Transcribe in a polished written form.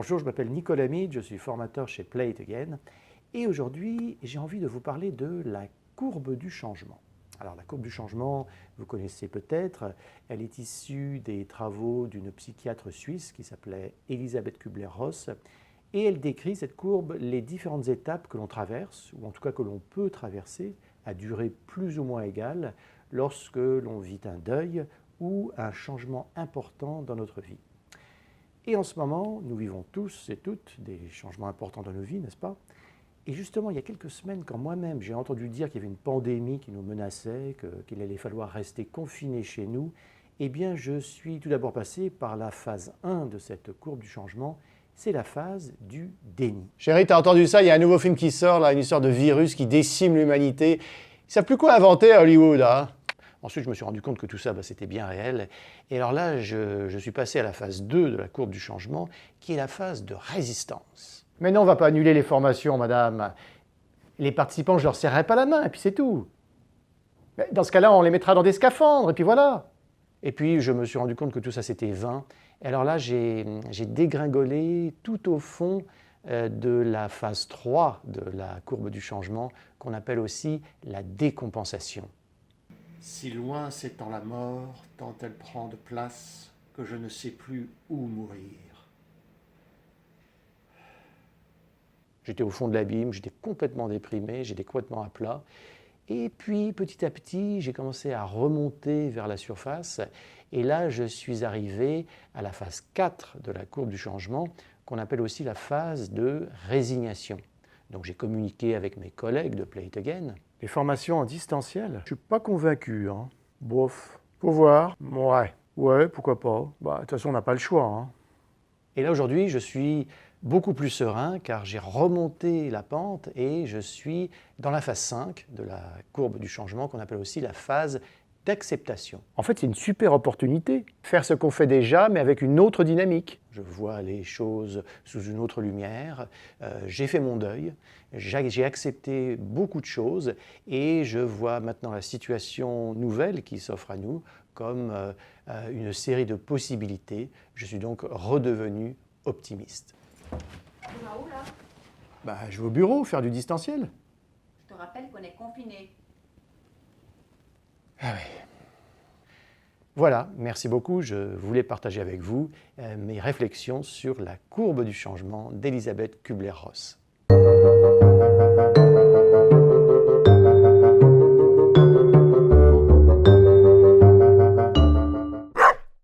Bonjour, je m'appelle Nicolas Mide, je suis formateur chez Play It Again et aujourd'hui j'ai envie de vous parler de la courbe du changement. Alors la courbe du changement, vous connaissez peut-être, elle est issue des travaux d'une psychiatre suisse qui s'appelait Elisabeth Kübler-Ross et elle décrit cette courbe les différentes étapes que l'on traverse, ou en tout cas que l'on peut traverser à durée plus ou moins égale lorsque l'on vit un deuil ou un changement important dans notre vie. Et en ce moment, nous vivons tous et toutes des changements importants dans nos vies, n'est-ce pas? Et justement, il y a quelques semaines, quand moi-même j'ai entendu dire qu'il y avait une pandémie qui nous menaçait, qu'il allait falloir rester confinés chez nous, eh bien je suis tout d'abord passé par la phase 1 de cette courbe du changement, c'est la phase du déni. Chérie, t'as entendu ça? Il y a un nouveau film qui sort, là, une histoire de virus qui décime l'humanité. Ils savent plus quoi inventer à Hollywood, hein? Ensuite, je me suis rendu compte que tout ça, c'était bien réel. Et alors là, je suis passé à la phase 2 de la courbe du changement, qui est la phase de résistance. Mais non, on va pas annuler les formations, madame. Les participants, je leur serrerai pas la main, et puis c'est tout. Mais dans ce cas-là, on les mettra dans des scaphandres, et puis voilà. Et puis, je me suis rendu compte que tout ça, c'était vain. Et alors là, j'ai dégringolé tout au fond de la phase 3 de la courbe du changement, qu'on appelle aussi la décompensation. Si loin s'étend la mort, tant elle prend de place que je ne sais plus où mourir. J'étais au fond de l'abîme, j'étais complètement déprimé, j'étais complètement à plat. Et puis, petit à petit, j'ai commencé à remonter vers la surface. Et là, je suis arrivé à la phase 4 de la courbe du changement, qu'on appelle aussi la phase de résignation. Donc, j'ai communiqué avec mes collègues de Play It Again. Les formations en distanciel? Je suis pas convaincu, hein. Bof. Faut voir. Ouais. Ouais, pourquoi pas. Bah, de toute façon, on n'a pas le choix, hein. Et là, aujourd'hui, je suis beaucoup plus serein car j'ai remonté la pente et je suis dans la phase 5 de la courbe du changement qu'on appelle aussi la phase d'acceptation. En fait, c'est une super opportunité. Faire ce qu'on fait déjà, mais avec une autre dynamique. Je vois les choses sous une autre lumière, j'ai fait mon deuil, j'ai accepté beaucoup de choses et je vois maintenant la situation nouvelle qui s'offre à nous comme une série de possibilités. Je suis donc redevenu optimiste. Tu vas où là? Bah, je vais au bureau faire du distanciel. Je te rappelle qu'on est confinés. Ah oui. Voilà, merci beaucoup. Je voulais partager avec vous mes réflexions sur la courbe du changement d'Elisabeth Kübler-Ross.